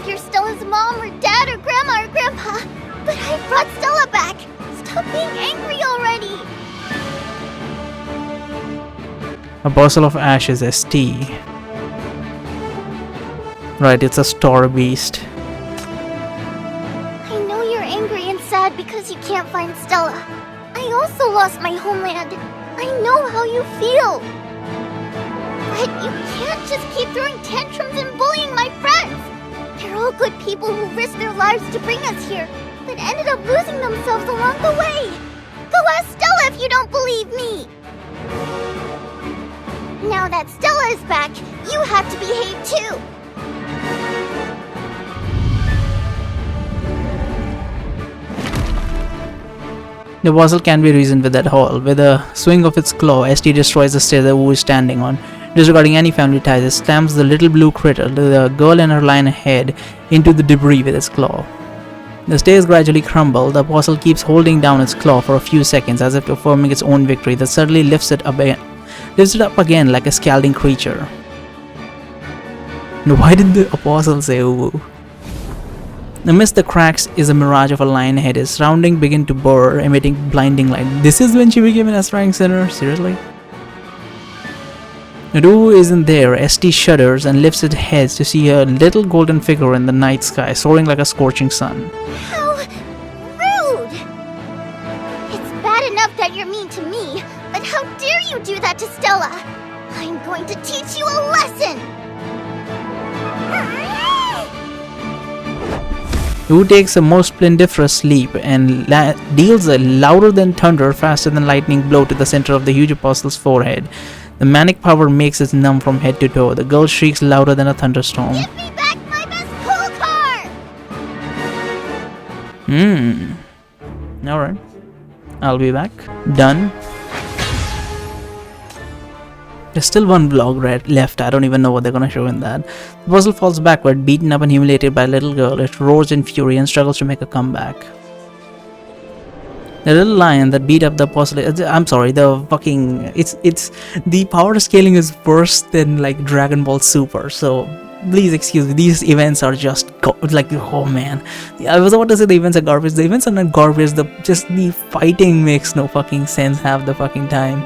you're Stella's mom or dad or grandma or grandpa, but I brought Stella back. Stop being angry already. A parcel of ashes, ST. Right, it's a star beast. I know you're angry and sad because you can't find Stella. I also lost my homeland. I know how you feel. But you can't just keep throwing tantrums and bullying my friends. They're all good people who risked their lives to bring us here, but ended up losing themselves along the way. Go ask Stella if you don't believe me. Now that Stella is back, you have to behave too. The puzzle can be reasoned with that hole. With a swing of its claw, ST destroys the stair that Wu is standing on. Disregarding any family ties, it slams the little blue critter, the girl and her lion head, into the debris with its claw. The stairs gradually crumble. The puzzle keeps holding down its claw for a few seconds as if affirming its own victory, that suddenly lifts it up again like a scalding creature. Now, why did the apostle say Wu? Amidst the cracks is a mirage of a lion head. His surroundings begin to blur, emitting blinding light. This is when she became an aspiring sinner? Seriously? Wu isn't there. ST shudders and lifts its head to see a little golden figure in the night sky, soaring like a scorching sun. How rude! It's bad enough that you're mean to me, but how dare you do that to Stella? I'm going to teach you a lesson! Wu takes a most splendiferous leap and deals a louder than thunder, faster than lightning blow to the center of the huge apostle's forehead. The manic power makes it numb from head to toe. The girl shrieks louder than a thunderstorm. Give me back my best pull car! Alright. I'll be back. Done. There's still one vlog left. I don't even know what they're gonna show in that. The puzzle falls backward, beaten up and humiliated by a little girl. It roars in fury and struggles to make a comeback. The little lion that beat up the puzzle. I'm sorry, the fucking. It's the power scaling is worse than like Dragon Ball Super. So please excuse me. These events are just like, oh man. I was about to say the events are garbage. The events are not garbage. Just the fighting makes no fucking sense half the fucking time.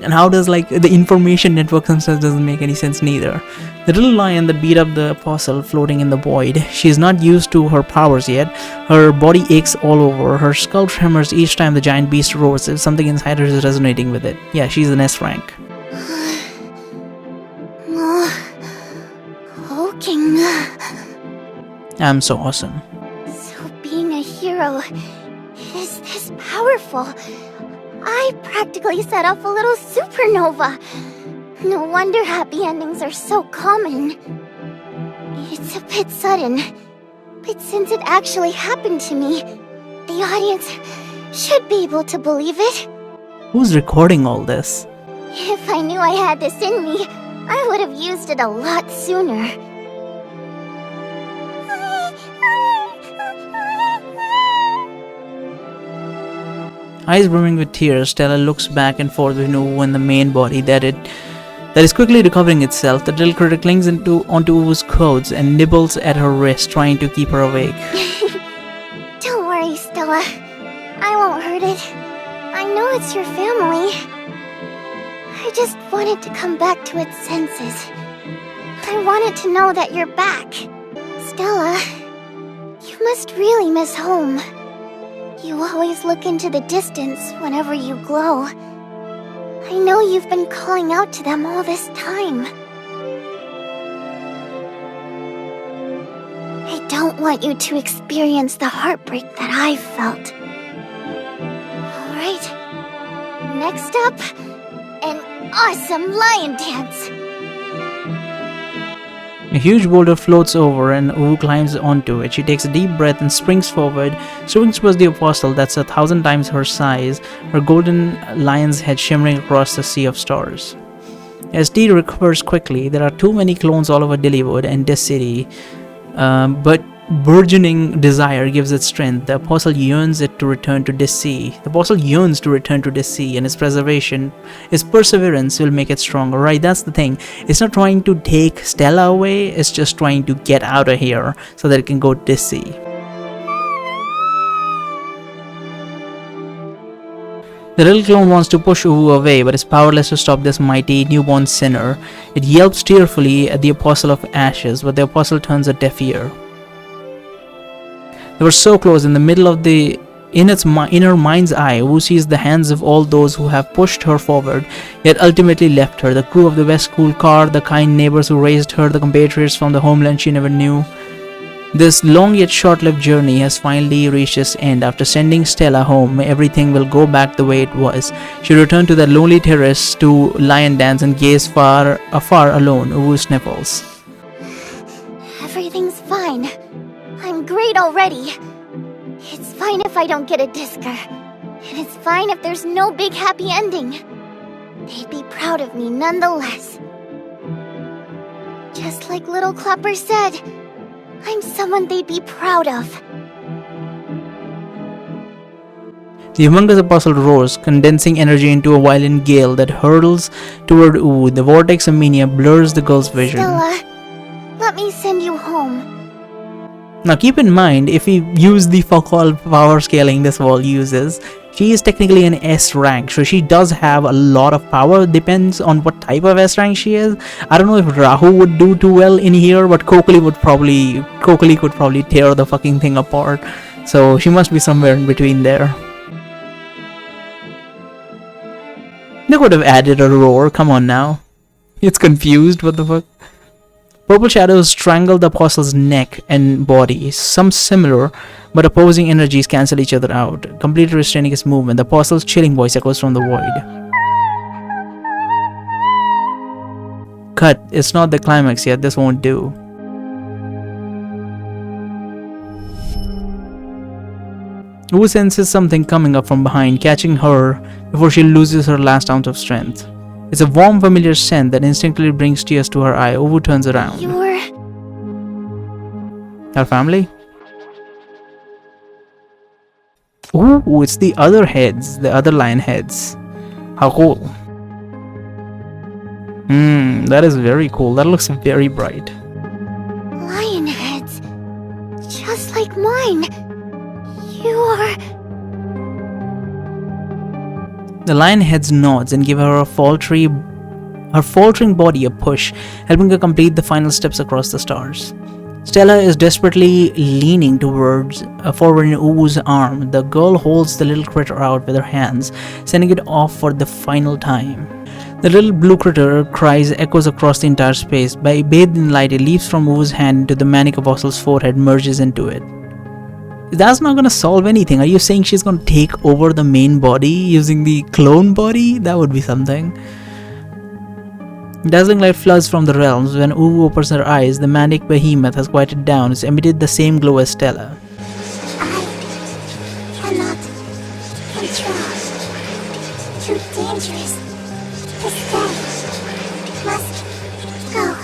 And how does like the information network themselves doesn't make any sense neither. The little lion that beat up the apostle floating in the void. She's not used to her powers yet. Her body aches all over. Her skull tremors each time the giant beast roars. Something inside her is resonating with it. Yeah, she's an S rank. I'm so awesome. So being a hero is this powerful. I practically set off a little supernova. No wonder happy endings are so common. It's a bit sudden, but since it actually happened to me, the audience should be able to believe it. Who's recording all this? If I knew I had this in me, I would have used it a lot sooner. Eyes brimming with tears, Stella looks back and forth between Wu and the main body that is quickly recovering itself. The little critter clings onto Wu's clothes and nibbles at her wrist, trying to keep her awake. Don't worry, Stella. I won't hurt it. I know it's your family. I just want it to come back to its senses. I want it to know that you're back. Stella, you must really miss home. You always look into the distance whenever you glow. I know you've been calling out to them all this time. I don't want you to experience the heartbreak that I've felt. Alright, next up, an awesome lion dance. A huge boulder floats over and Wu climbs onto it. She takes a deep breath and springs forward, swings towards the apostle that's 1,000 times her size, her golden lion's head shimmering across the sea of stars. As Dee recovers quickly, there are too many clones all over Dillywood and this city, but burgeoning desire gives it strength. The apostle yearns it to return to this sea. The apostle yearns to return to this sea, and his perseverance will make it stronger. Right, that's the thing. It's not trying to take Stella away, it's just trying to get out of here so that it can go to this sea. The little clone wants to push Uwu away, but is powerless to stop this mighty newborn sinner. It yelps tearfully at the Apostle of Ashes, but the Apostle turns a deaf ear. They were so close. In its inner mind's eye, Uwu sees the hands of all those who have pushed her forward, yet ultimately left her. The crew of the West School car, the kind neighbors who raised her, the compatriots from the homeland she never knew. This long yet short-lived journey has finally reached its end. After sending Stella home, everything will go back the way it was. She returned to that lonely terrace to lie and dance and gaze afar alone. Uwu sniffles. Everything's fine. I'm great already. It's fine if I don't get a Discar. And it's fine if there's no big happy ending. They'd be proud of me nonetheless. Just like Little Clapper said, I'm someone they'd be proud of. The humongous apostle roars, condensing energy into a violent gale that hurtles toward Uwu. The vortex of mania blurs the girl's vision. Stella, let me send you home. Now keep in mind, if we use the fuck-all power scaling this wall uses, she is technically an S rank, so she does have a lot of power. Depends on what type of S rank she is. I don't know if Rahu would do too well in here, but Kokoli could probably tear the fucking thing apart. So she must be somewhere in between there. They could have added a roar, come on now. It's confused, what the fuck? Purple shadows strangle the apostle's neck and body. Some similar but opposing energies cancel each other out, completely restraining his movement. The apostle's chilling voice echoes from the void. Cut. It's not the climax yet, this won't do. Uwu senses something coming up from behind, catching her before she loses her last ounce of strength. It's a warm, familiar scent that instinctively brings tears to her eye. Uwu turns around. You're... Our family? Ooh, it's the other heads, the other lion heads. How cool. That is very cool. That looks very bright. lion heads. Just like mine. You are... The lion heads nods and give her faltering body a push, helping her complete the final steps across the stars. Stella is desperately leaning forward in Uwu's arm. The girl holds the little critter out with her hands, sending it off for the final time. The little blue critter cries echoes across the entire space. Bathed in light, it leaps from Uwu's hand into the manic apostle's forehead, merges into it. That's not gonna solve anything. Are you saying she's gonna take over the main body using the clone body? That would be something. Dazzling light floods from the realms. When Uwu opens her eyes, the manic behemoth has quieted down. It's emitted the same glow as Stella. I cannot control. Too dangerous. To stay. Must go.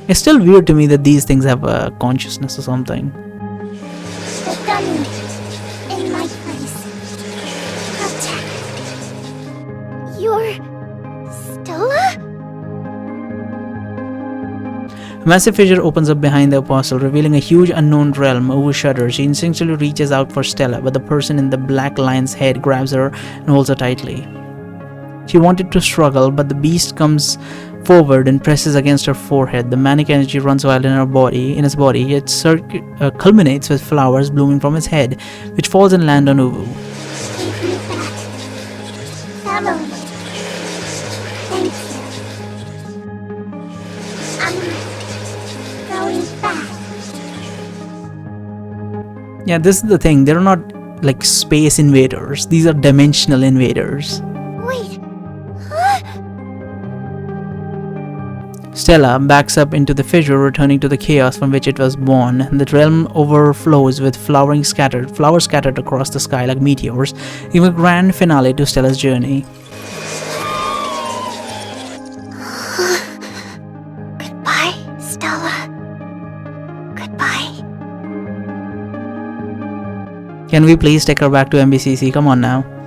It's still weird to me that these things have a consciousness or something. The dummy. In my place. Protect. You're... Stella? A massive fissure opens up behind the apostle, revealing a huge unknown realm. Uwu shudders. She instinctually reaches out for Stella, but the person in the black lion's head grabs her and holds her tightly. She wanted to struggle, but the beast comes forward and presses against her forehead. The manic energy runs wild in his body. It culminates with flowers blooming from his head, which falls and land on Uwu. Take me back. Family. Thank you. I'm going back. Yeah, this is the thing. They're not like space invaders. These are dimensional invaders. Wait. Huh? Stella backs up into the fissure, returning to the chaos from which it was born. The realm overflows with flowers scattered across the sky like meteors, giving a grand finale to Stella's journey. Goodbye, Stella. Goodbye. Can we please take her back to MBCC? Come on now.